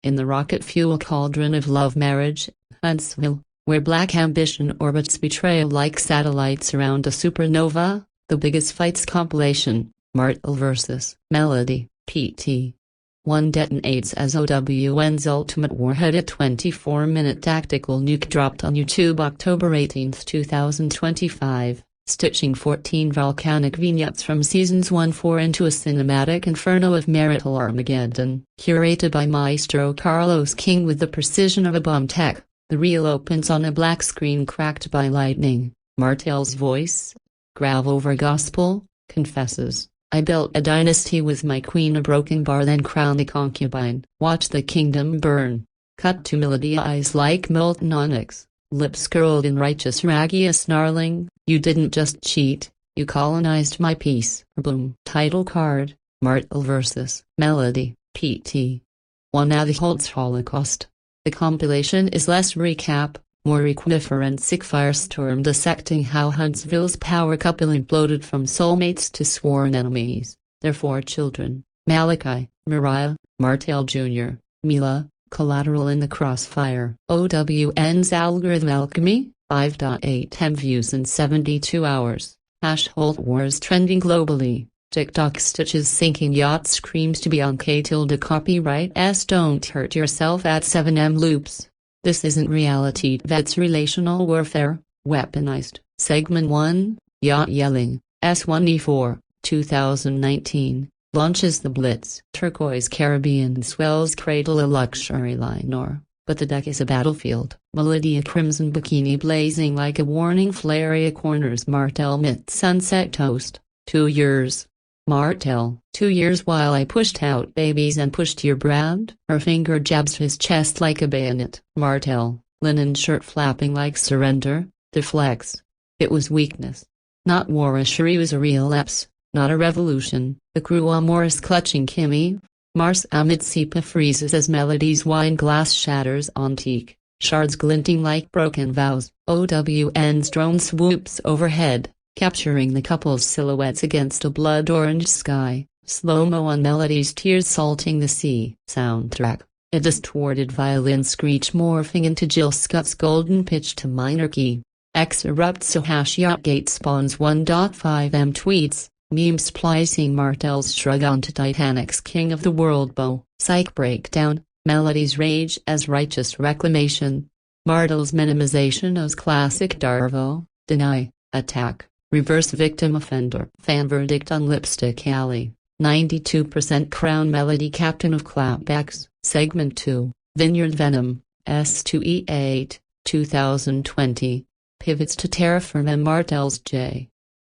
in the rocket fuel cauldron of love marriage, Huntsville, where black ambition orbits betrayal like satellites around a supernova, the biggest fights compilation, Martel vs. Melody, PT. 1 detonates as OWN's ultimate warhead. A 24-minute tactical nuke dropped on YouTube October 18, 2025, stitching 14 volcanic vignettes from seasons 1-4 into a cinematic inferno of marital Armageddon. Curated by Maestro Carlos King with the precision of a bomb tech, the reel opens on a black screen cracked by lightning. Martel's voice, grave over gospel, confesses, "I built a dynasty with my queen, a broken bar, then crowned a concubine. Watch the kingdom burn." Cut to Melody, eyes like molten onyx, lips curled in righteous ragia snarling, "You didn't just cheat, you colonized my peace." Boom. Title card, Martel vs. Melody, PT. 1 The Holtz Holocaust. The compilation is less recap, more forensic firestorm dissecting how Huntsville's power couple imploded from soulmates to sworn enemies. Their 4 children, Malachi, Mariah, Martel Jr., Mila, collateral in the crossfire. OWN's algorithm alchemy, 5.8 M views in 72 hours. Holt wars trending globally. TikTok stitches sinking yacht screams to be on K-tilde copyright S. Don't hurt yourself at 7M loops. This isn't reality, that's relational warfare, weaponized. Segment 1, Yacht Yelling, S10E4, 2019, launches the Blitz. Turquoise Caribbean swells cradle a luxury liner, but the deck is a battlefield. Melody, a crimson bikini blazing like a warning flare, corners Martel mid sunset toast. 2 years. Martel, 2 years while I pushed out babies and pushed your brand. Her finger jabs his chest like a bayonet. Martel, linen shirt flapping like surrender, deflects. It was weakness. Not war. Sherry was a relapse, not a revolution. The crew on Morris clutching Kimmy. Mars amid Sipa freezes as Melody's wine glass shatters on teak, shards glinting like broken vows. OWN's drone swoops overhead, capturing the couple's silhouettes against a blood-orange sky. Slow-mo on Melody's tears salting the sea. Soundtrack, a distorted violin screech morphing into Jill Scott's golden pitch to minor key. X erupts so Yachtgate spawns 1.5M tweets, meme splicing Martel's shrug onto Titanic's King of the World bow. Psych breakdown, Melody's rage as righteous reclamation. Martel's minimization as classic Darvo, deny, attack. Reverse victim offender. Fan verdict on Lipstick Alley. 92% crown Melody captain of clapbacks. Segment 2, Vineyard Venom, S10E4, 2020. Pivots to terra firma Martel's J.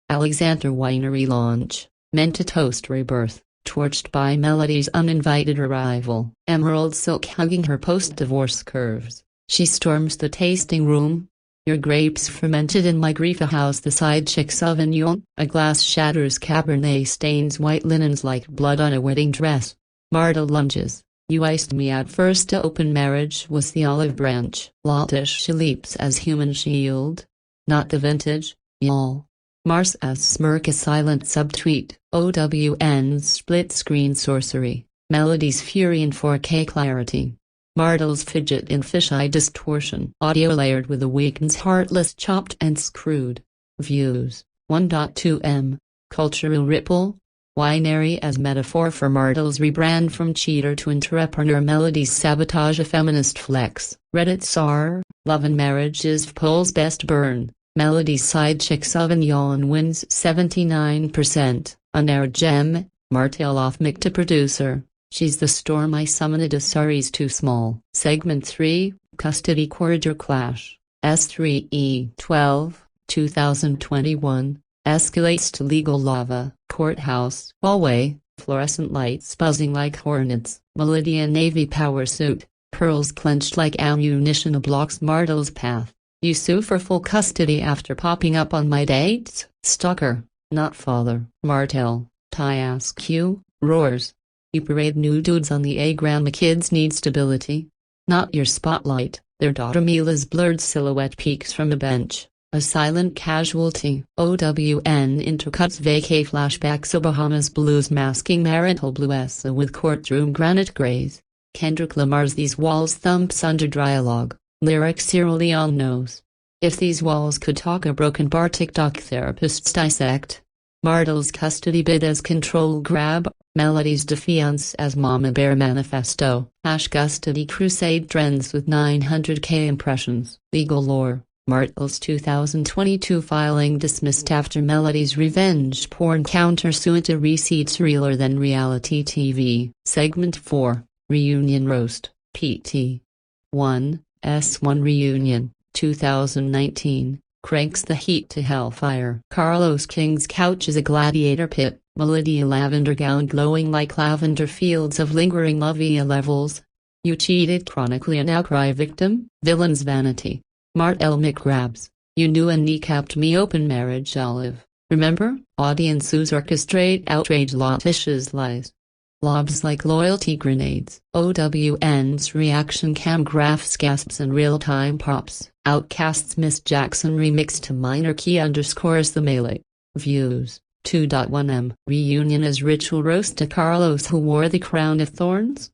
Alexander Winery launch, meant to toast rebirth, torched by Melody's uninvited arrival. Emerald silk hugging her post-divorce curves. She storms the tasting room. Your grapes fermented in my grief, a house the side chick Sauvignon. A glass shatters Cabernet stains white linens like blood on a wedding dress. Martel lunges. You iced me at first. To open marriage was the olive branch. Latish she leaps as human shield. Not the vintage, y'all. Mars as smirk, a silent subtweet. OWN's split screen sorcery. Melody's fury in 4K clarity. Martel's fidget in fisheye distortion. Audio layered with the weekend's heartless chopped and screwed. Views, 1.2M. Cultural ripple. Winery as metaphor for Martel's rebrand from cheater to entrepreneur. Melody's sabotage, a feminist flex. Reddit SAR, love and marriage is Pole's best burn. Melody's side chick Sauvignon wins 79%. Unaired gem, Martel off mic to producer. She's the storm I summoned, a sorry's too small. Segment 3, Custody Corridor Clash. S10E4, 2021, escalates to legal lava. Courthouse. Hallway, fluorescent lights buzzing like hornets. Melody in navy power suit, pearls clenched like ammunition blocks Martel's path. You sue for full custody after popping up on my dates? Stalker, not father. Martel, I ask you, roars. You parade new dudes on the A-gram. My kids need stability. Not your spotlight. Their daughter Mila's blurred silhouette peeks from a bench. A silent casualty. OWN intercuts vacay flashbacks of Bahamas blues masking marital blues with courtroom granite grays. Kendrick Lamar's These Walls thumps under dialogue, lyrics Cyril Leon knows. If these walls could talk, a broken bar TikTok therapists dissect. Martel's custody bid as control grab, Melody's defiance as mama bear manifesto. Custody crusade trends with 900k impressions. Legal lore. Martel's 2022 filing dismissed after Melody's revenge porn countersuit to receipts realer than reality TV. Segment 4, Reunion Roast, PT. 1, S1 Reunion, 2019, cranks the heat to hellfire. Carlos King's couch is a gladiator pit, Melody lavender gown glowing like lavender fields of lingering love via levels. You cheated chronically, an outcry victim, villain's vanity. Martel McGrabs, you knew and kneecapped me, open marriage olive. Remember? Audiences orchestrate outrage, Lotitia's lies. Lobs like loyalty grenades. OWN's reaction cam graphs, gasps and real-time pops. Outkast's Miss Jackson remix to minor key underscores the melee. Views, 2.1m. Reunion as ritual roast to Carlos who wore the crown of thorns?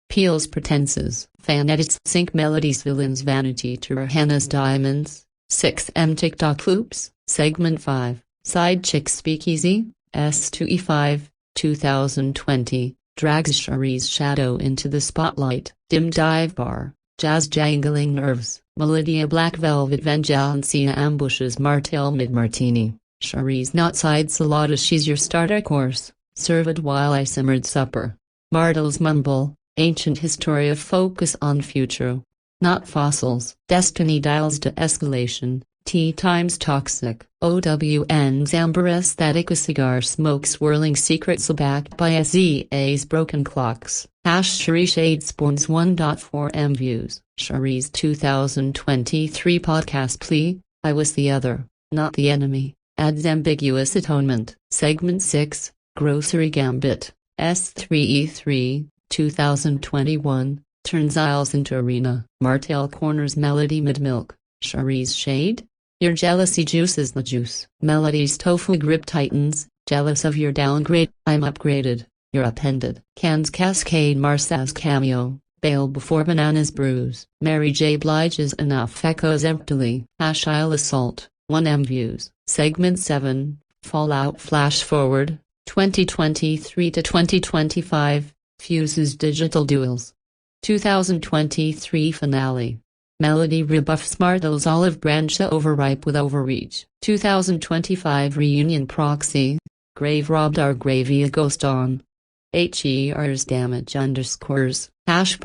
Peel's pretenses. Fan edits sync Melody's villain's vanity to Rihanna's diamonds. 6m TikTok oops. Segment 5. Side chick speakeasy. S10E4, 2020. Drags Shari's shadow into the spotlight. Dim dive bar. Jazz jangling nerves. Melody a black velvet vengeancia ambushes Martel mid-martini. Shari's not side salad, she's your starter course. Serve it while I simmered supper. Martel's mumble. Ancient history of focus on future, not fossils. Destiny dials to escalation. T times toxic. OWN's amber aesthetic, a cigar smoke swirling secrets backed by SZA's broken clocks. Shari shade spawns 1.4m views. Shari's 2023 podcast plea, I was the other, not the enemy, adds ambiguous atonement. Segment 6, Grocery Gambit. S10E4, 2021, turns aisles into arena. Martel corners Melody mid-milk. Shari's shade? Your jealousy juices the juice. Melody's tofu grip tightens, jealous of your downgrade, I'm upgraded, you're upended. Can's Cascade Marsa's cameo, bail before bananas bruise. Mary J. Blige's enough echoes emptily. Isle assault, 1m views. Segment 7, Fallout flash forward, 2023 to 2025. Fuses digital duels. 2023 finale. Melody rebuffs Martel's olive branch overripe with overreach. 2025 reunion proxy. Grave robbed our gravy a ghost on. HER's damage underscores. Branch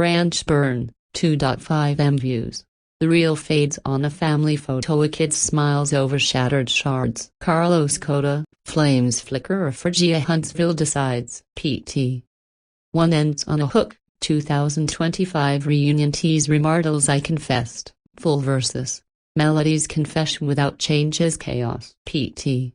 burn, 2.5m views. The reel fades on a family photo, a kid smiles over shattered shards. Carlos Coda, flames flicker or Phrygia Huntsville decides. PT. One ends on a hook. 2025 reunion tease Martel's I confessed, full versus. Melody's confession without change is chaos. PT.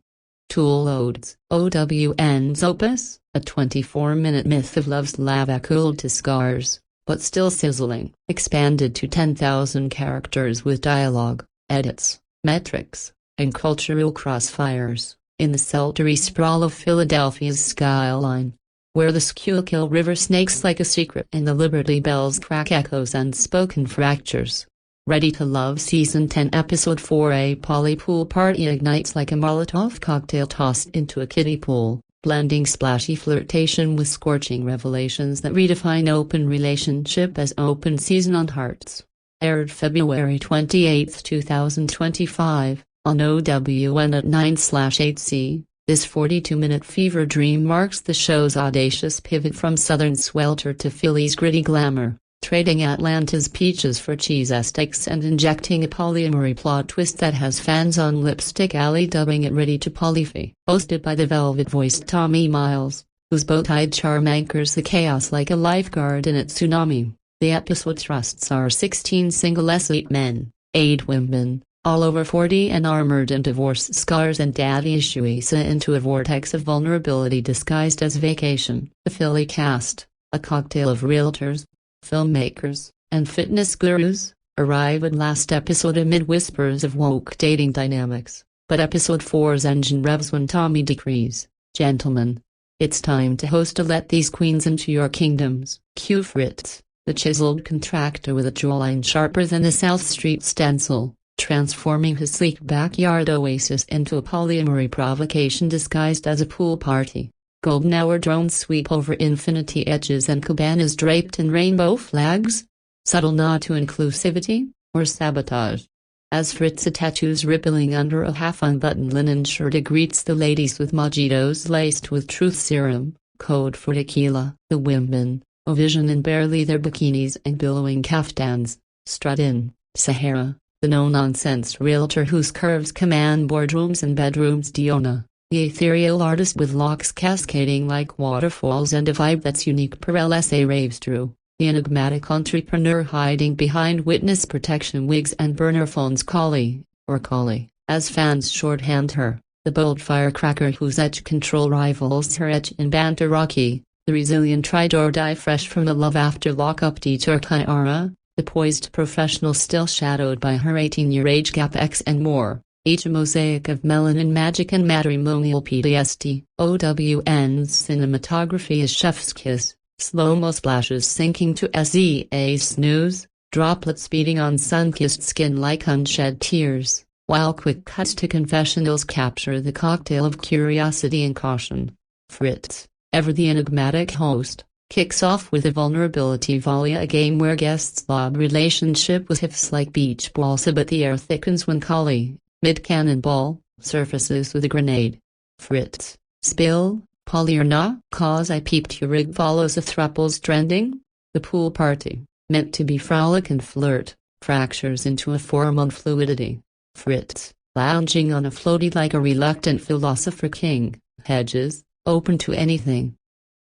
Tool loads. OWN's opus, a 24-minute myth of love's lava cooled to scars, but still sizzling. Expanded to 10,000 characters with dialogue, edits, metrics, and cultural crossfires, in the sultry sprawl of Philadelphia's skyline, where the Schuylkill River snakes like a secret and the Liberty Bells crack echoes unspoken fractures. Ready to Love Season 10 Episode 4. A poly pool party ignites like a Molotov cocktail tossed into a kiddie pool, blending splashy flirtation with scorching revelations that redefine open relationship as open season on Hearts. Aired February 28, 2025, on OWN at 9/8C. This 42-minute fever dream marks the show's audacious pivot from Southern swelter to Philly's gritty glamour, trading Atlanta's peaches for cheese Aztecs and injecting a polyamory plot twist that has fans on Lipstick Alley dubbing it ready to polyphy. Hosted by the velvet-voiced Tommy Miles, whose bow-tied charm anchors the chaos like a lifeguard in a tsunami, the episode thrusts our 16 single S8 men, 8 women, all over 40 and armored in divorce scars and daddy issues into a vortex of vulnerability disguised as vacation. The Philly cast, a cocktail of realtors, filmmakers, and fitness gurus, arrive at last episode amid whispers of woke dating dynamics, but episode 4's engine revs when Tommy decrees, "Gentlemen, it's time to host a Let These Queens Into Your Kingdoms." Cue Fritz, the chiseled contractor with a jawline sharper than the South Street stencil, transforming his sleek backyard oasis into a polyamory provocation disguised as a pool party. Golden hour drones sweep over infinity edges and cabanas draped in rainbow flags? Subtle nod to inclusivity, or sabotage? As Fritza tattoos rippling under a half-unbuttoned linen shirt greets the ladies with mojitos laced with truth serum, code for tequila, the women, a vision in bare leather bikinis and billowing caftans, strut in, Sahara, the no-nonsense realtor whose curves command boardrooms and bedrooms. Diona, the ethereal artist with locks cascading like waterfalls and a vibe that's unique per LSA raves. Drew, the enigmatic entrepreneur hiding behind witness protection wigs and burner phones. Collie, or Collie, as fans shorthand her, the bold firecracker whose edge control rivals her edge in banter. Rocky, the resilient try-or-die fresh from the love after lockup detour. Kiara, the poised professional still shadowed by her 18-year age gap. X and more, each a mosaic of melanin magic and matrimonial PTSD. OWN's cinematography is chef's kiss. Slow-mo splashes sinking to SEA's snooze, droplets beating on sun-kissed skin like unshed tears, while quick cuts to confessionals capture the cocktail of curiosity and caution. Fritz, ever the enigmatic host, kicks off with a vulnerability volley, a game where guests lob relationship with hips like beach balls, but the air thickens when Collie, mid-cannonball, surfaces with a grenade. Fritz, spill, Polly or nah, cause I peeped your rig follows a thruples trending? The pool party, meant to be frolic and flirt, fractures into a form on fluidity. Fritz, lounging on a floaty like a reluctant philosopher king, hedges, open to anything.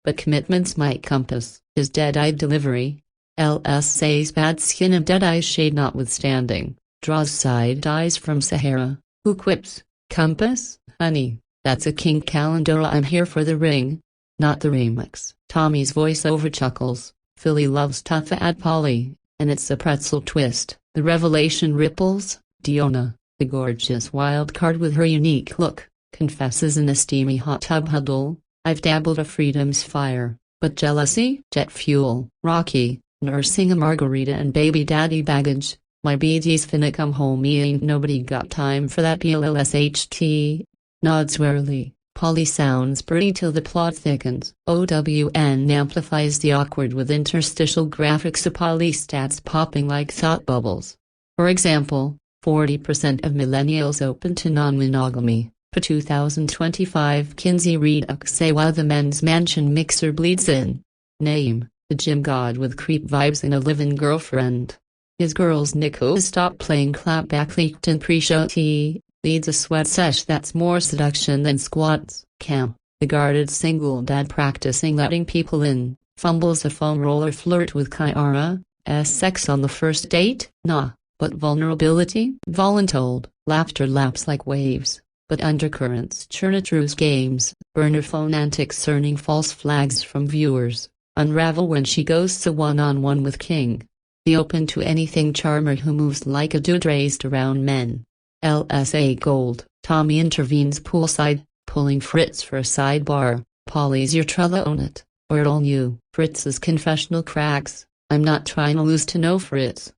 But commitment's my compass, his dead-eyed delivery. LSA's bad skin and dead-eye shade notwithstanding, draws side eyes from Sahara, who quips, compass, honey. That's a kink calendar. I'm here for the ring, not the remix. Tommy's voiceover chuckles, Philly loves tough at Polly, and it's a pretzel twist. The revelation ripples. Diona, the gorgeous wild card with her unique look, confesses in a steamy hot tub huddle, I've dabbled a freedom's fire, but jealousy? Jet fuel. Rocky, nursing a margarita and baby daddy baggage, my BD's finna come home, me ain't nobody got time for that PLSHT. Nods warily, Polly sounds pretty till the plot thickens. OWN amplifies the awkward with interstitial graphics of Polly stats popping like thought bubbles. For example, 40% of millennials open to non-monogamy, per 2025 Kinsey Redux say while the men's mansion mixer bleeds in. Name, the gym god with creep vibes and a live-in girlfriend. His girls Nico stop playing clapback leaked in pre-show tea. Leads a sweat sesh that's more seduction than squats. Cam, the guarded single dad practicing letting people in, fumbles a foam roller flirt with Kiara. Sex on the first date? Nah, but vulnerability? Voluntold, laughter laps like waves, but undercurrents churn at Drew's games, burner phone antics earning false flags from viewers, unravel when she goes to one-on-one with King. The open-to-anything charmer who moves like a dude raised around men. LSA Gold, Tommy intervenes poolside, pulling Fritz for a sidebar. Polly's your trella own it, or it'll you. Fritz's confessional cracks, I'm not trying to lose to no Fritz.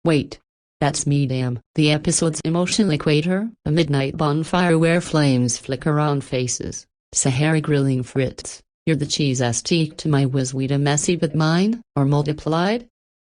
Wait. That's me damn. The episode's emotional equator, a midnight bonfire where flames flicker on faces. Sahara grilling Fritz, you're the cheese astique to my whiz-weed, a messy but mine, or multiplied?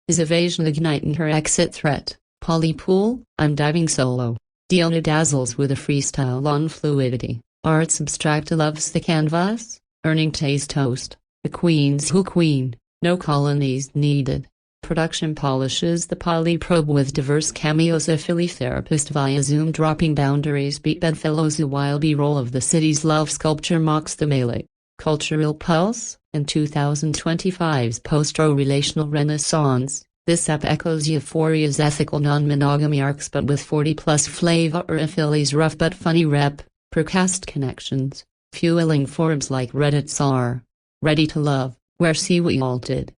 His evasion igniting her exit threat. Polly pool, I'm diving solo. Diona dazzles with a freestyle on fluidity. Arts Abstracta loves the canvas, earning taste toast. The queen's who queen, no colonies needed. Production polishes the polyprobe with diverse cameos. A Philly therapist via Zoom dropping boundaries. Beat bedfellows. A wild B-roll of the city's love sculpture mocks the melee. Cultural pulse, and 2025's post-relational renaissance. This app echoes Euphoria's ethical non-monogamy arcs but with 40-plus flavor. A Philly's rough but funny rep, percast connections, fueling forums like Reddit's are. Ready to love, where see we all did.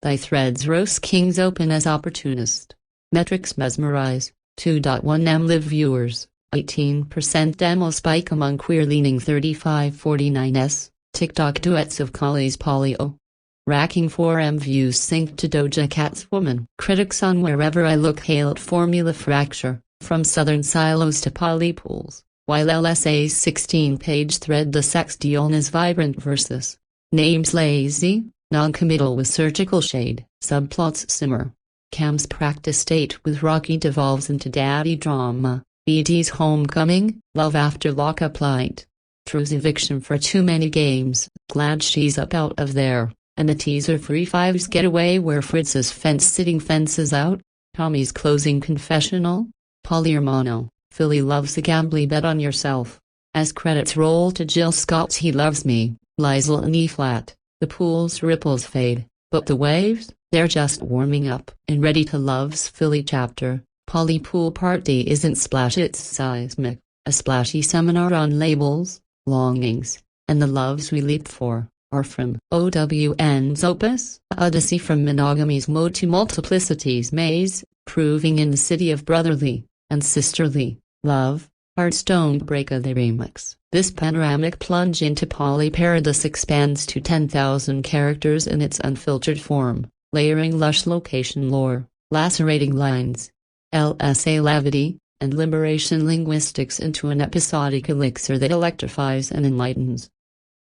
Thy threads roast kings open as opportunist. Metrics mesmerize, 2.1M live viewers, 18% demo spike among queer-leaning 35-49s, TikTok duets of Collie's Polio. racking 4M views synced to Doja Cat's Woman. Critics on Wherever I Look hailed formula fracture, from southern silos to polypools, while LSA's 16-page thread dissects Diona's vibrant verses. Names lazy, non-committal with surgical shade, subplots simmer. Cam's practice date with Rocky devolves into daddy drama. BT's homecoming, love after lockup light. True's eviction for too many games, glad she's up out of there. And a teaser for E5's getaway where Fritz's fence-sitting fences out. Tommy's closing confessional. Polymono, Philly loves a gambly bet on yourself. As credits roll to Jill Scott's He Loves Me, Liesl and E-flat, the pool's ripples fade, but the waves, they're just warming up. In Ready to Love's Philly chapter, Poly Pool Party isn't splash, it's seismic, a splashy seminar on labels, longings, and the loves we leap for, are from OWN's opus, Odyssey from Monogamy's Mode to Multiplicity's Maze, proving in the city of brotherly and sisterly love, Hearts Don't Break the remix. This panoramic plunge into poly paradise expands to 10,000 characters in its unfiltered form, layering lush location lore, lacerating lines, LSA levity, and liberation linguistics into an episodic elixir that electrifies and enlightens.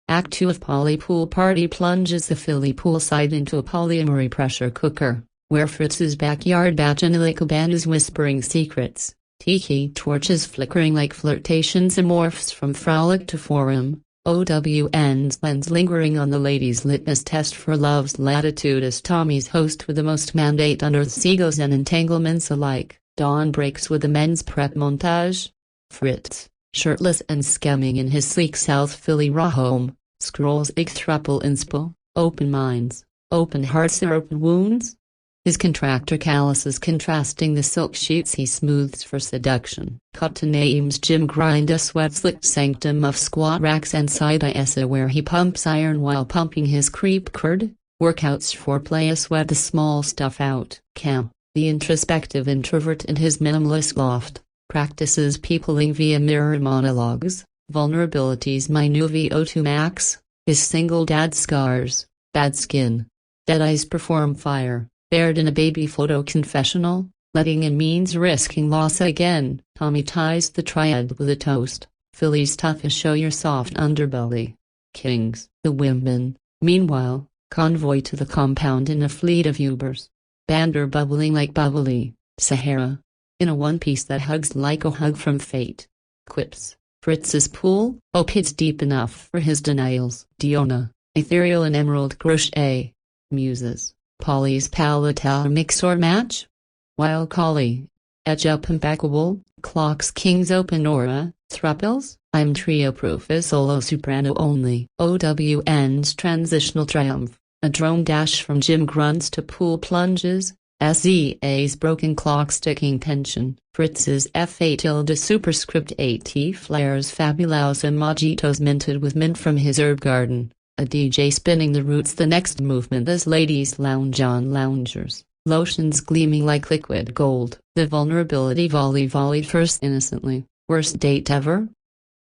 Act 2 of Poly Pool Party plunges the Philly poolside into a polyamory pressure cooker, where Fritz's backyard bacchanal cabanas whispering secrets, tiki torches flickering like flirtations and morphs from frolic to forum, OWN's lens lingering on the ladies' litmus test for love's latitude as Tommy's host with the most mandate unearths egos and entanglements alike. Dawn breaks with the men's prep montage. Fritz, shirtless and scamming in his sleek South Philly raw home, scrolls ig thruple inspo, open minds, open hearts or open wounds. His contractor calluses contrasting the silk sheets he smooths for seduction. Cut to Naeem's gym grind, a sweat-slicked sanctum of squat racks and side ISA where he pumps iron while pumping his creep curd. Workouts foreplay, a sweat the small stuff out. Cam, the introspective introvert in his minimalist loft, practices peopling via mirror monologues, vulnerabilities my new VO2 max, his single dad scars, bad skin. Dead eyes perform fire. Bared in a baby photo confessional, letting in means risking loss again. Tommy ties the triad with a toast. Philly's toughest, show your soft underbelly. Kings, the women, meanwhile, convoy to the compound in a fleet of Ubers. Bander bubbling like bubbly, Sahara. In a one-piece that hugs like a hug from fate. Quips, Fritz's pool, oh it's deep enough for his denials. Diona, ethereal and emerald crochet. Muses. Polly's palatal mix or match? Wild Collie. Edge up impeccable, clocks King's open aura, thruples, I'm trio proof as solo soprano only. OWN's transitional triumph, a drone dash from gym grunts to pool plunges, SEA's broken clock sticking tension, Fritz's F8 tilde superscript 80 flares fabulous and mojitos minted with mint from his herb garden. A DJ spinning the roots, the next movement as ladies lounge on loungers, lotions gleaming like liquid gold. The vulnerability volleyed first innocently, worst date ever?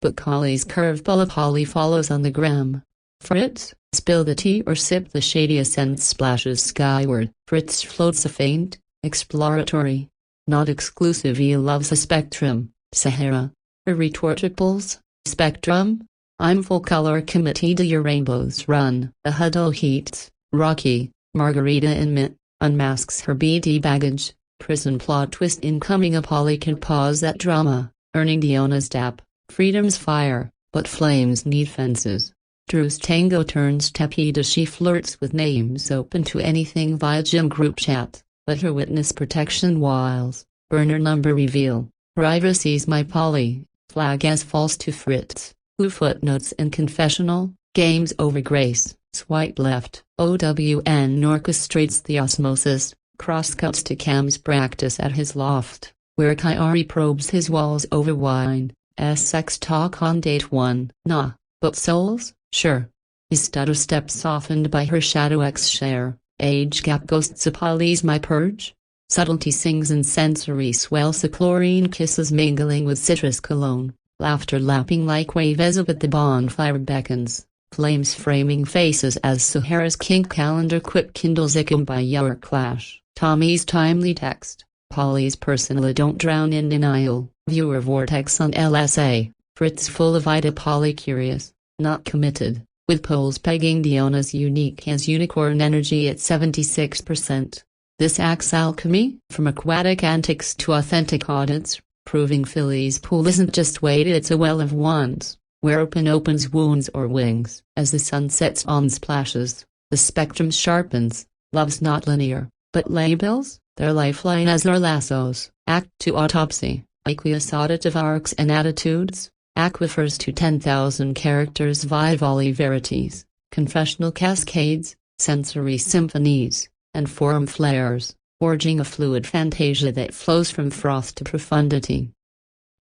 But Collie's curveball of Holly follows on the gram. Fritz, spill the tea or sip the shady ascent splashes skyward. Fritz floats a faint, exploratory, not exclusive. He loves a spectrum, Sahara. Her retortables, spectrum. I'm full color committee, do your rainbows run? The huddle heats, Rocky, Margarita in mint, unmasks her BD baggage, prison plot twist incoming. A Polly can pause that drama, earning Diona's dap, freedom's fire, but flames need fences. Drew's tango turns tepid as she flirts with names open to anything via gym group chat, but her witness protection wiles, burner number reveal, privacy's my Polly, flag as false to Fritz. Who footnotes in confessional, games over grace, swipe left. OWN orchestrates the osmosis, crosscuts to Cam's practice at his loft, where Kyrie probes his walls over wine, sex talk on date 1. Nah, but souls, sure. His stutter step softened by her shadow X share, age gap ghosts. A Polly's my purge? Subtlety sings and sensory swells, the chlorine kisses mingling with citrus cologne. Laughter lapping like wave as up at the bonfire beckons, Flames framing faces as Sahara's kink calendar quip kindles a kumbaya clash. Tommy's timely text. Polly's personal don't drown in denial. Viewer vortex on LSA. Fritz full of Ida, Polly curious, not committed, with polls pegging Diona's unique as unicorn energy at 76%. This acts alchemy, from aquatic antics to authentic audits, proving Philly's pool isn't just weighted, it's a well of wands, where open opens wounds or wings. As the sun sets on splashes, the spectrum sharpens. Love's not linear, but labels, their lifeline as their lassos. Act 2 autopsy, aqueous auditive arcs and attitudes, aquifers to 10,000 characters, vivae verities, confessional cascades, sensory symphonies, and form flares, forging a fluid fantasia that flows from froth to profundity.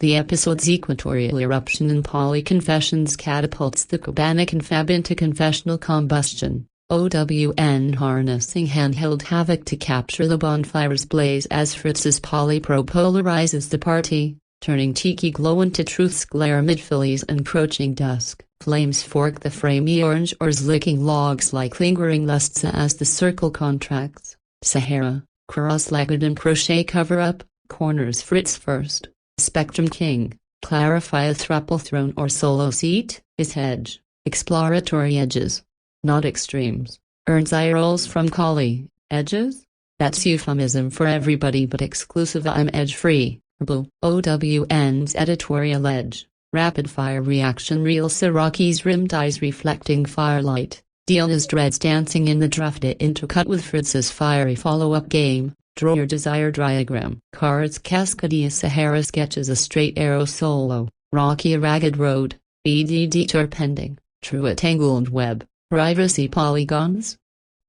The episode's equatorial eruption in Polly Confessions catapults the Cabana confab into confessional combustion. OWN harnessing handheld havoc to capture the bonfire's blaze as Fritz's polypro polarizes the party, turning tiki glow into truth's glare amid Philly's encroaching dusk. Flames fork the framey orange ores, licking logs like lingering lusts as the circle contracts. Sahara, cross-legged and crochet cover-up, corners Fritz first. Spectrum King, clarify a thruple throne or solo seat, is hedge, exploratory edges. Not extremes. Earns eye rolls from Collie. Edges? That's euphemism for everybody but exclusive. I'm edge-free. Blue. OWN's editorial edge. Rapid-fire reaction reel. Siraki's rimmed eyes reflecting firelight. Diona's dreads dancing in the draft intercut with Fritz's fiery follow-up game. Draw your desire diagram. Cards Cascadia. Sahara sketches a straight arrow solo. Rocky a ragged road. BD detour pending. True a tangled web. Privacy polygons?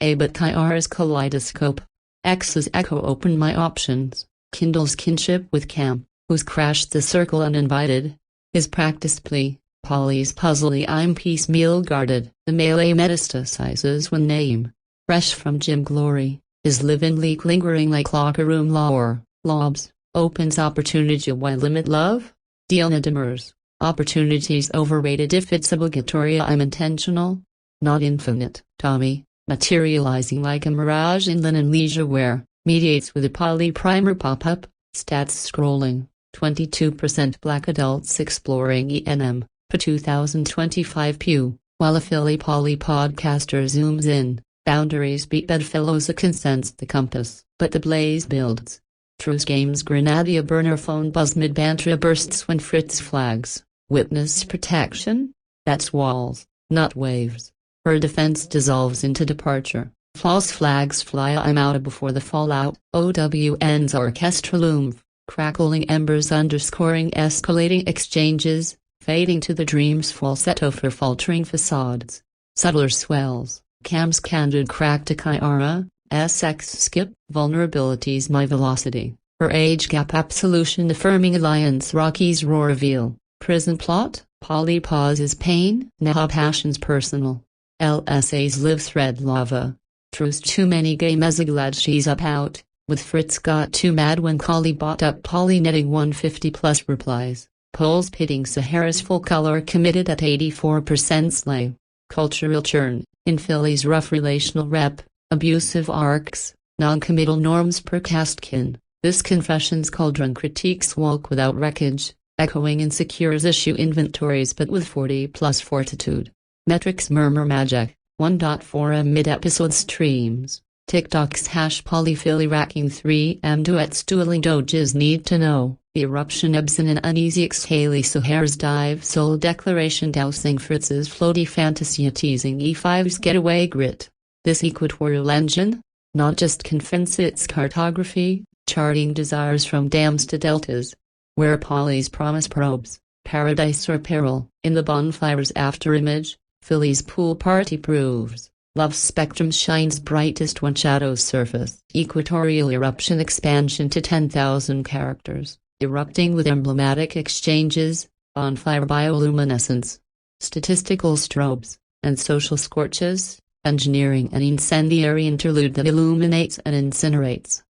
A but Kyara's kaleidoscope. X's echo open my options. Kindle's kinship with Cam, who's crashed the circle uninvited. His practiced plea. Polly's puzzly I'm piecemeal guarded. The melee metastasizes when name. Fresh from gym glory. His live-in leak lingering like locker room lore. Lobs. Opens opportunity while limit love? Diona demurs. Opportunities overrated if it's obligatory. I'm intentional. Not infinite. Tommy, materializing like a mirage in linen leisure wear, mediates with a poly primer pop-up. Stats scrolling. 22% black adults exploring ENM, for 2025 Pew, while a Philly poly podcaster zooms in. Boundaries beat bedfellows, a consents the compass, but the blaze builds. Truce games Grenadia burner phone buzz mid-banter bursts when Fritz flags. Witness protection? That's walls, not waves. Her defense dissolves into departure. False flags fly. I'm out before the fallout. OWN's orchestra loom. Crackling embers underscoring escalating exchanges, fading to the dream's falsetto for faltering facades. Subtler swells. Cam's candid crack to Kyara. SX skip. Vulnerabilities my velocity. Her age gap absolution affirming alliance. Rocky's roar reveal. Prison plot. Polly pauses pain. Now passions personal. LSA's live thread lava. Truce too many gay mezza glad she's up out, with Fritz got too mad when Collie bought up Polly netting 150 plus replies. Polls pitting Sahara's full color committed at 84% slay. Cultural churn, in Philly's rough relational rep, abusive arcs, non-committal norms per castkin. This confession's cauldron critiques walk without wreckage, echoing insecures issue inventories but with 40 plus fortitude. Metrics murmur magic. 1.4M mid-episode streams. TikTok's #polyphilly racking 3M duets dueling doges need to know. The eruption ebbs in an uneasy exhale. Sahara's dive soul declaration dousing Fritz's floaty fantasy teasing E5's getaway grit. This equatorial engine? Not just convince its cartography, charting desires from dams to deltas. Where Polly's promise probes, paradise or peril, in the bonfire's afterimage. Philly's pool party proves, love's spectrum shines brightest when shadows surface. Equatorial eruption expansion to 10,000 characters, erupting with emblematic exchanges, bonfire bioluminescence, statistical strobes, and social scorches, engineering an incendiary interlude that illuminates and incinerates.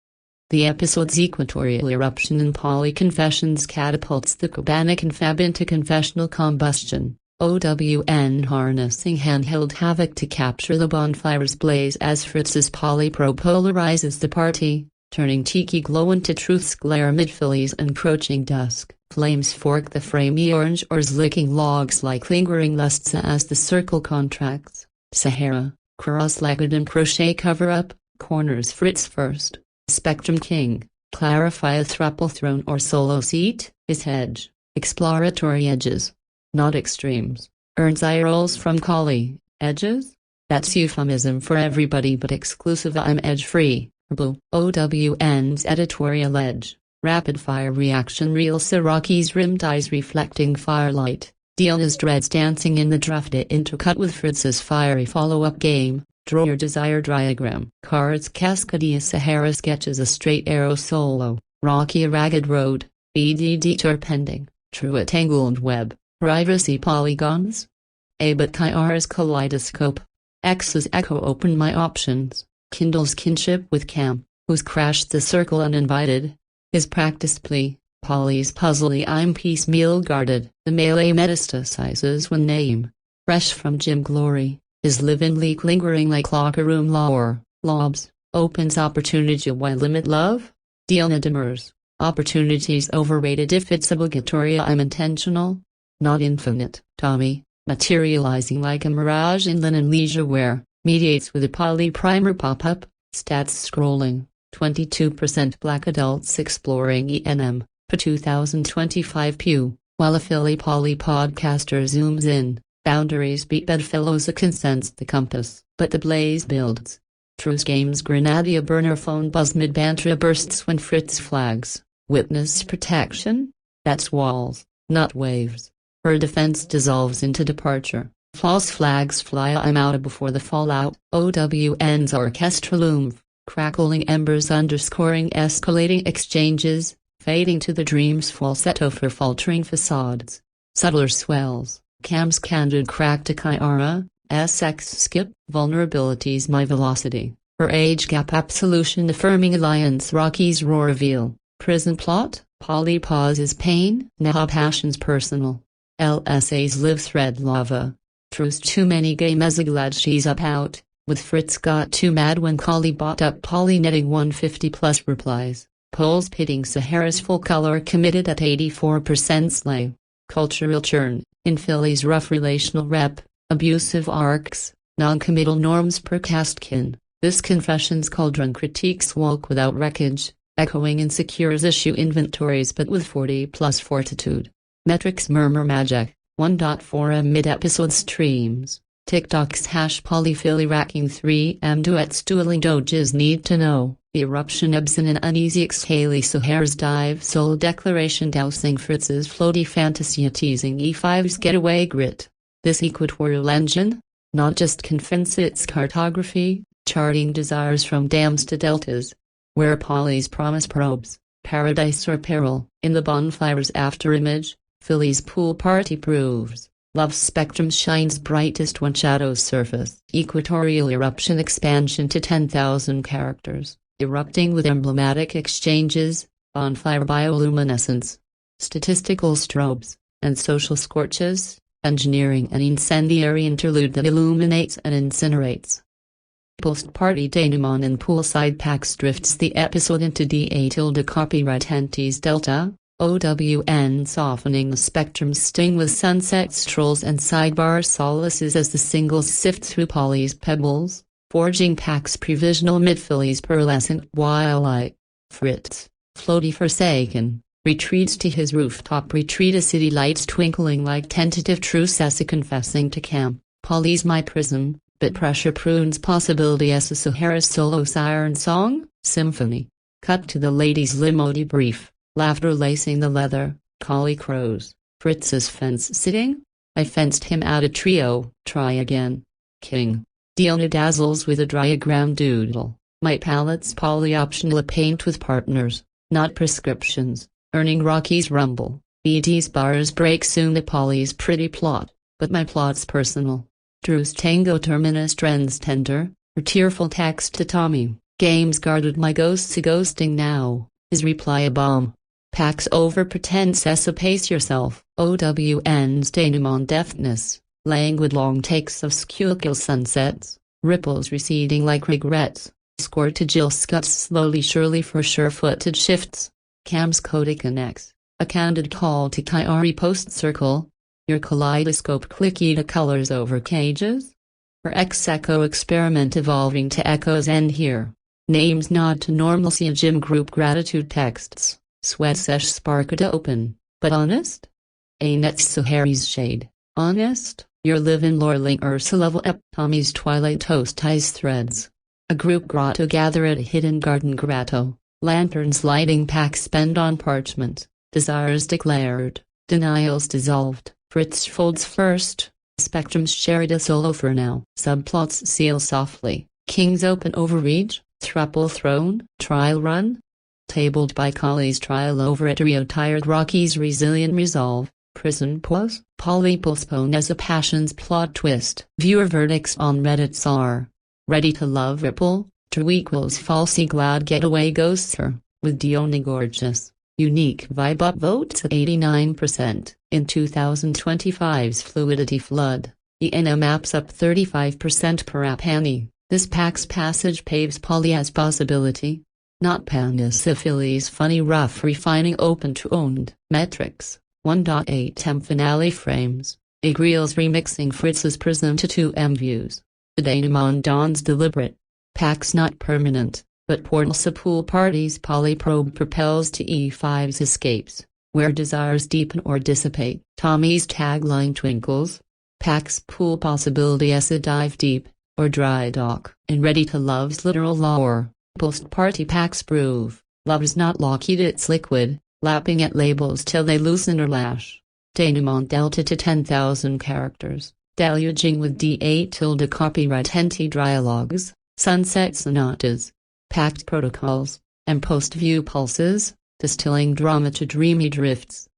The episode's equatorial eruption in Polly Confessions catapults the Cabana confab into confessional combustion. OWN harnessing handheld havoc to capture the bonfire's blaze as Fritz's polypro polarizes the party, turning tiki glow into truth's glare amid Philly's encroaching dusk. Flames fork the framey orange ores, licking logs like lingering lusts as the circle contracts. Sahara, cross-legged and crochet cover-up, corners Fritz first. Spectrum King, clarify a thruple throne or solo seat, is hedge. Exploratory edges, not extremes. Earns eye rolls from collie, edges? That's euphemism for everybody but exclusive. I'm edge-free. Blue. OWN's editorial edge. Rapid-fire reaction reel. Siraki's rimmed eyes reflecting firelight. Diona's dreads dancing in the draft intercut with Fritz's fiery follow-up game. Draw your desired diagram. Cards Cascadia. Sahara sketches a straight arrow solo. Rocky a ragged road. BD detour pending. True a tangled web. Privacy polygons. A but Kyara's kaleidoscope. X's echo open my options. Kindle's kinship with Cam, who's crashed the circle uninvited. His practice plea, Polly's puzzly I'm piecemeal guarded. The melee metastasizes when name. Fresh from gym glory, his live-in leak lingering like locker room lore. Lobs, opens opportunity while limit love? Diona demurs, opportunities overrated if it's obligatory. I'm intentional, not infinite. Tommy, materializing like a mirage in linen leisure wear. Mediates with a poly primer pop-up, stats scrolling, 22% black adults exploring ENM, for 2025 Pew, while a Philly poly podcaster zooms in, boundaries beat bedfellows a consents the compass, but the blaze builds. Truce games Grenadia burner phone buzz mid-banter bursts when Fritz flags, witness protection? That's walls, not waves. Her defense dissolves into departure. False flags fly. I'm out before the fallout. OWN's orchestra loom, crackling embers underscoring escalating exchanges, fading to the dream's falsetto for faltering facades. Subtler swells, Cam's candid crack to Kyara, SX skip, vulnerabilities my velocity. Her age gap absolution affirming alliance. Rocky's roar reveal, prison plot, Polly pauses pain, now passions personal. LSA's live thread lava. Truce too many gay mezza glad she's up out, with Fritz got too mad when Collie bought up Polly netting 150 plus replies. Polls pitting Sahara's full color committed at 84% slay. Cultural churn, in Philly's rough relational rep, abusive arcs, non-committal norms per castkin. This confession's cauldron critiques woke without wreckage, echoing Insecure's issue inventories but with 40 plus fortitude. Metrics murmur magic. 1.4M mid-episode streams, TikTok's #polyphilly racking 3M duets dueling doges need to know, the eruption ebbs in an uneasy exhale. Sahara's dive soul declaration dousing Fritz's floaty fantasy teasing E5's getaway grit. This equatorial engine? Not just convince its cartography, charting desires from dams to deltas. Where Polly's promise probes, paradise or peril, in the bonfire's afterimage. Philly's pool party proves, love's spectrum shines brightest when shadows surface. Equatorial eruption expansion to 10,000 characters, erupting with emblematic exchanges, bonfire bioluminescence, statistical strobes, and social scorches, engineering an incendiary interlude that illuminates and incinerates. Post-party denouement in poolside packs drifts the episode into DA tilde copyright entities delta. OWN softening the spectrum's sting with sunset strolls and sidebar solaces as the singles sift through Polly's pebbles, forging packs provisional mid-Philly's pearlescent twilight. Fritz, floaty forsaken, retreats to his rooftop retreat. A city lights twinkling like tentative truce as a confessing to Cam. Polly's my prism, but pressure prunes possibility as a Sahara's solo siren song, symphony. Cut to the ladies' limo debrief. Laughter lacing the leather, collie crows, Fritz's fence sitting? I fenced him out a trio, try again. King. Diona dazzles with a diagram doodle. My palette's poly-optional paint with partners, not prescriptions, earning Rocky's rumble. BD's bars break soon the Polly's pretty plot, but my plot's personal. Drew's tango terminus trends tender, her tearful text to Tommy, games guarded my ghosts a ghosting now, his reply a bomb. Pax over pretense pace yourself. OWN's denouement deftness. Languid long takes of schuylkill sunsets. Ripples receding like regrets. Score to Jill Scott's slowly surely for sure-footed shifts. Cam's Coda connects. A candid call to Kyari post circle. Your kaleidoscope clicky to colors over cages? Or X-Echo experiment evolving to echoes end here. Names nod to normalcy. Gym group gratitude texts. Sweat sesh sparkada open. But honest? Ain't Sahari's shade. Honest? Your live-in lorling Ursa level up. Tommy's twilight toast ties threads. A group grotto gather at a hidden garden grotto. Lanterns lighting packs spend on parchment. Desires declared. Denials dissolved. Fritz folds first. Spectrums shared a solo for now. Subplots seal softly. Kings open overreach. Thruple throne. Trial run. Tabled by Collie's trial over at Rio tired Rocky's resilient resolve. Prison pause. Polly postpone as a passion's plot twist. Viewer verdicts on Reddit's are. Ready to love ripple. True equals falsy glad getaway ghosts her. With Dione gorgeous. Unique vibe upvotes at 89%. In 2025's fluidity flood. ENM apps up 35% per app Annie. This pack's passage paves Polly as possibility. Not Panisophiles funny rough refining open to owned. Metrics. 1.8 M finale frames. Agreel's remixing Fritz's Prism to 2M views. The denouement dawns deliberate. Pack's not permanent, but portals to pool parties. Polyprobe propels to E5's escapes, where desires deepen or dissipate. Tommy's tagline twinkles. Pack's pool possibility as a dive deep, or dry dock. In Ready to Love's literal lore, post-party Pack's prove, love is not locked, it's liquid, lapping at labels till they loosen or lash. Denouement delta to 10,000 characters, deluging with D8 tilde copyright henty dialogues, sunset sonatas, packed protocols, and post-view pulses, distilling drama to dreamy drifts.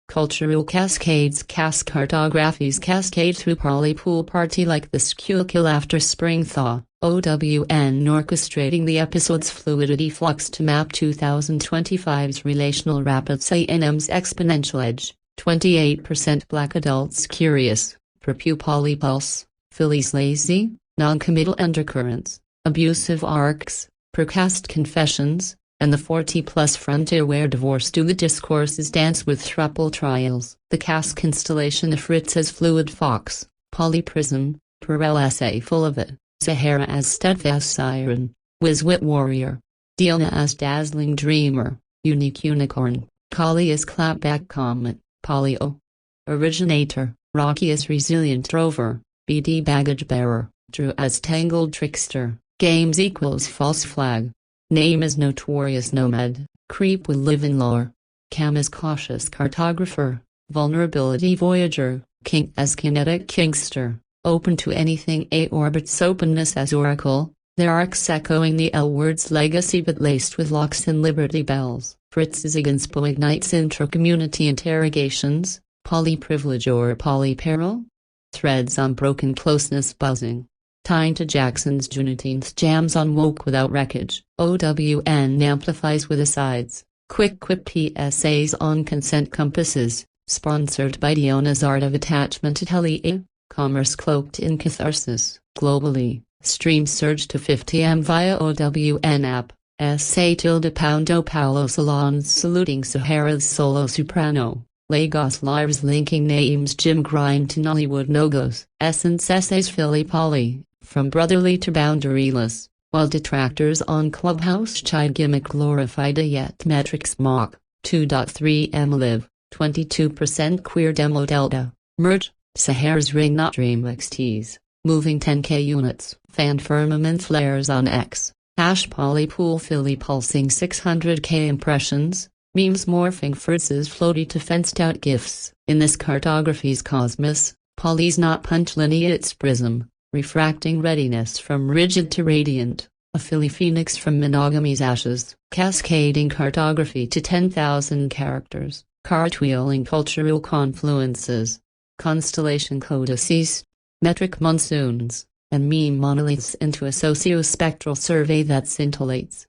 Cultural cascades cartographies cascade through Polly pool party like the Schuylkill after spring thaw. OWN orchestrating the episode's fluidity flux to map 2025's relational rapids. ANM's exponential edge. 28% black adults curious. Perpew polypulse. Phillies lazy. Non-committal undercurrents. Abusive arcs. Percast confessions. And the 40-plus frontier where divorce do the discourses dance with thruple trials. The cast constellation of Fritz as fluid fox. Polyprism. Perel essay full of it. Sahara as steadfast siren. Wizwit warrior. Diona as dazzling dreamer. Unique unicorn. Collie as clapback comet. Polyo. Originator. Rocky as resilient rover. BD baggage bearer. Drew as tangled trickster. Games equals false flag. Name is notorious nomad. Creep with live-in lore. Cam as cautious cartographer. Vulnerability voyager. King as kinetic kingster. Open to anything. A orbits openness as oracle. Their arcs echoing the L-word's legacy but laced with locks and liberty bells. Fritz's Iganspo ignites intra-community interrogations. Poly-privilege or poly-peril? Threads on broken closeness buzzing. Tying to Jackson's Juneteenth jams on woke without wreckage. OWN amplifies with asides. Quick quip PSAs on consent compasses. Sponsored by Diona's Art of Attachment Atelier. Commerce cloaked in catharsis. Globally, stream surge to 50M via OWN app. SA tilde Poundo Paulo Salons saluting Sahara's solo soprano. Lagos lives linking names Jim grind to Nollywood no-goes. Essence essays Philly Polly, from brotherly to boundaryless, while detractors on Clubhouse chide gimmick glorified a yet metrics mock. 2.3M live, 22% queer demo delta. Merge, Sahara's ring not dream XTs, moving 10k units. Fan firmament flares on X. Ash Polly pool Philly pulsing 600k impressions. Memes morphing Fritz's floaty to fenced out gifs. In this cartography's cosmos, Polly's not punchline it's prism, refracting readiness from rigid to radiant, a Philly phoenix from monogamy's ashes, cascading cartography to 10,000 characters, cartwheeling cultural confluences, constellation codices, metric monsoons, and meme monoliths into a socio-spectral survey that scintillates.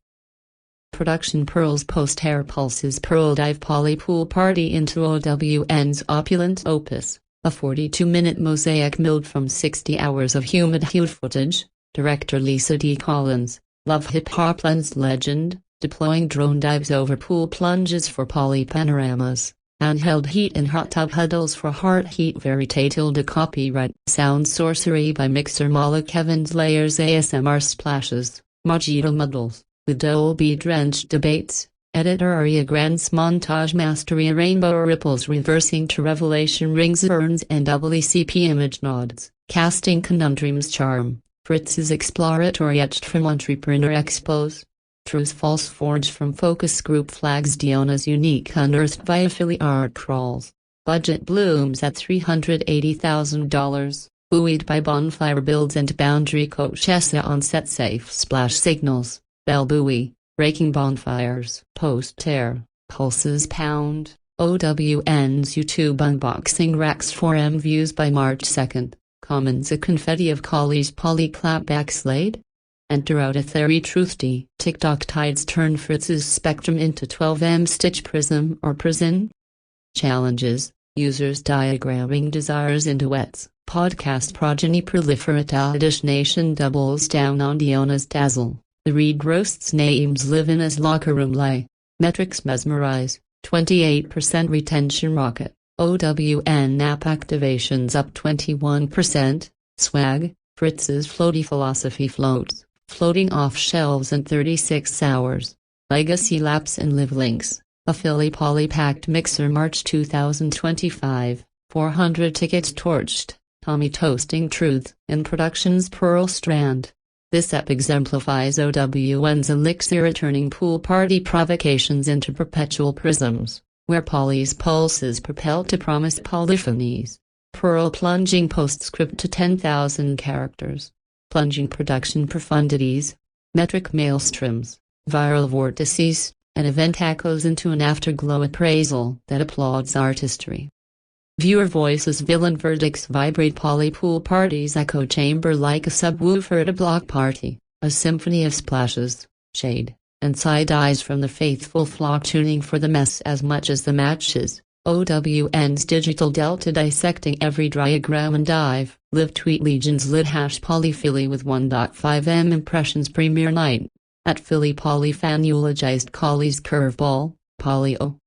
Production pearls post-hair pulses pearl dive poly pool party into OWN's opulent opus, a 42-minute mosaic milled from 60 hours of humid-hued footage. Director Lisa D. Collins, love hip-hop lens legend, deploying drone dives over pool plunges for poly panoramas, handheld heat and hot tub huddles for heart heat verite tilde copyright, sound sorcery by mixer Moloch Evans layers ASMR splashes, mojito muddles, with Dolby-drenched debates, editor Aria Grand's montage mastery rainbow ripples reversing to revelation rings urns and WCP image nods, casting conundrums charm. Fritz's exploratory etched from Entrepreneur Expos. True's false forged from focus group flags Diona's unique unearthed via Philly art crawls. Budget blooms at $380,000, buoyed by bonfire builds and boundary coachessa on set safe splash signals, bell buoy, breaking bonfires, post-tear, pulses pound, OWN's YouTube unboxing racks 4M views by March 2nd. Commons a confetti of Collie's poly clapback slate? Enter out a theory truthdy. TikTok tides turn Fritz's spectrum into 12M stitch prism or prison? Challenges, users diagramming desires into wets. Podcast progeny proliferate elimination doubles down on Diona's dazzle. The read roasts names live in as locker room lie. Metrics mesmerize, 28% retention rocket. OWN app activations up 21%, swag, Fritz's floaty philosophy floats, floating off shelves in 36 hours, legacy laps and live links, a Philly poly packed mixer March 2025, 400 tickets torched, Tommy toasting truth, in production's Pearl Strand. This ep exemplifies OWN's elixir turning pool party provocations into perpetual prisms, where Polly's pulses propel to promise polyphonies. Pearl plunging postscript to 10,000 characters. Plunging production profundities. Metric maelstroms, viral vortices, an event echoes into an afterglow appraisal that applauds artistry. Viewer voices villain verdicts vibrate poly pool parties echo chamber like a subwoofer at a block party, a symphony of splashes, shade, and side eyes from the faithful flock tuning for the mess as much as the matches. OWN's digital delta dissecting every diagram and dive. Live tweet legions lit hash polyphilly with 1.5M impressions premiere night. At Philly poly fan eulogized Collie's curveball, polyo.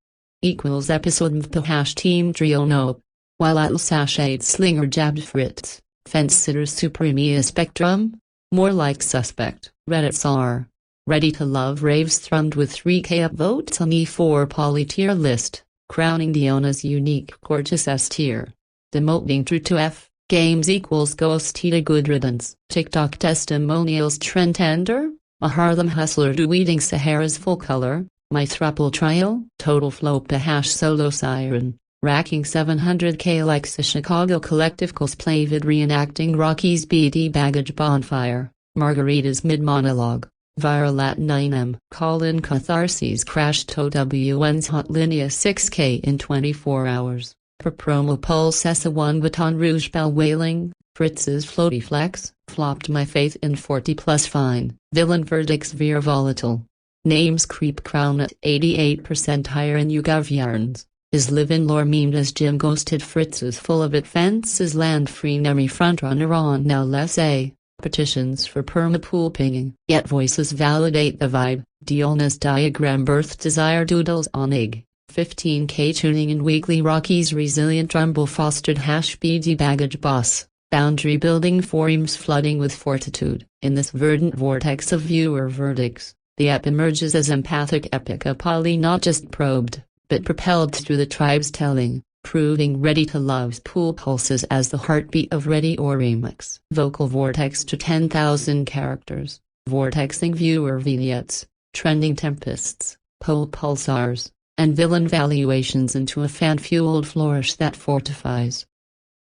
Equals episode of hash team trio nope. While at sashade slinger jabbed Fritz, fence sitters supremia spectrum. More like suspect. Reddit's are. Ready to love raves thrummed with 3K upvotes on E4 poly tier list, crowning Diona's unique gorgeous S tier. Demoting true to F, games equals ghostita good riddance. TikTok testimonials trend tender, a Harlem hustler do eating Sahara's full color, my thruple trial, total float hash solo siren, racking 700K likes a Chicago collective cosplay vid reenacting Rocky's BD baggage bonfire, Margarita's mid-monologue. Viral at 9M. Call-in catharses crashed OWN's Hot Linea 6K in 24 hours. Per promo pulse 1 Baton Rouge bell wailing, Fritz's floaty flex, flopped my faith in 40 plus fine. Villain verdicts veer volatile. Names creep crown at 88% higher in YouGov yarns. His live-in lore memed as Jim ghosted Fritz's full of it fences land free Nemi frontrunner on now less a. Petitions for permapool pinging. Yet voices validate the vibe. Diona's diagram birth desire doodles on IG. 15K tuning in weekly Rocky's resilient rumble fostered hash BD baggage boss. Boundary building forums flooding with fortitude. In this verdant vortex of viewer verdicts, the ep emerges as empathic epic poly not just probed, but propelled through the tribe's telling. Proving Ready to Love's pool pulses as the heartbeat of Ready or Remix. Vocal vortex to 10,000 characters. Vortexing viewer vignettes, trending tempests, pole pulsars, and villain valuations into a fan-fueled flourish that fortifies.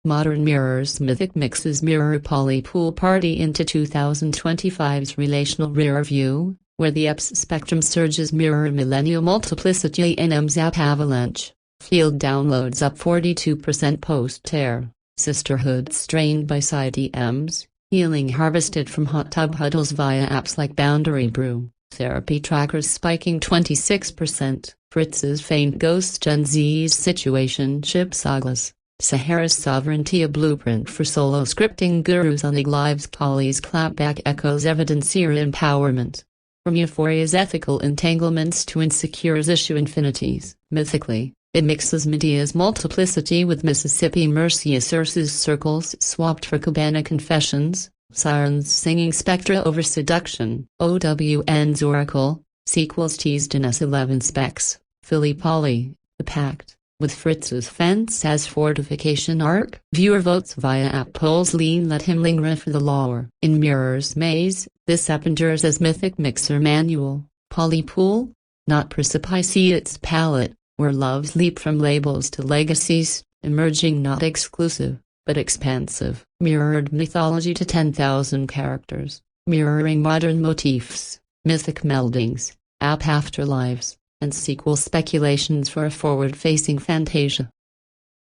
Modern Mirror's mythic mixes mirror poly pool party into 2025's relational rear view, where the ep's spectrum surges mirror millennial multiplicity in Mzap avalanche. Field downloads up 42% post-tear, sisterhood strained by side EMs, healing harvested from hot tub huddles via apps like Boundary Brew, Therapy trackers spiking 26%. Fritz's faint ghosts, Gen Z's situationship sagas. Sahara's sovereignty, a blueprint for solo scripting gurus on the lives. Polly's clapback echoes evidencier empowerment. From euphoria's ethical entanglements to Insecure's issue infinities. Mythically, it mixes Medea's multiplicity with Mississippi Mercy's Ursa's circles swapped for Cabana confessions, sirens singing spectra over seduction. OWN's Oracle, sequels teased in S11 specs. Philly Polly, The Pact, with Fritz's fence as fortification arc. Viewer votes via app polls let him linger for the lore. In Mirror's Maze, this app endures as mythic mixer manual. Polypool, not precipice its palette, where loves leap from labels to legacies, emerging not exclusive, but expansive. Mirrored mythology to 10,000 characters, mirroring modern motifs, mythic meldings, app afterlives, and sequel speculations for a forward-facing fantasia.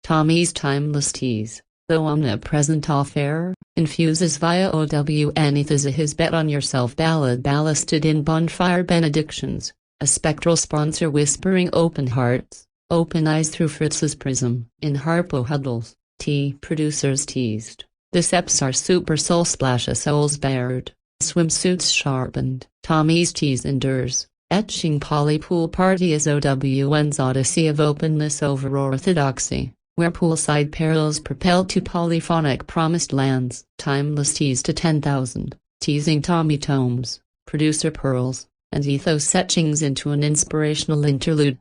Tommy's timeless tease, though omnipresent off-air, infuses via OWNeth as his bet on yourself ballad ballasted in bonfire benedictions, a spectral sponsor whispering open hearts, open eyes through Fritz's prism. In Harpo Huddles, producers teased, this eps are super soul splash, a souls bared, swimsuits sharpened. Tommy's tease endures, etching Polypool party as OWN's odyssey of openness over orthodoxy, where poolside perils propel to polyphonic promised lands. Timeless tease to 10,000, teasing Tommy tomes, producer pearls, and ethos etchings into an inspirational interlude.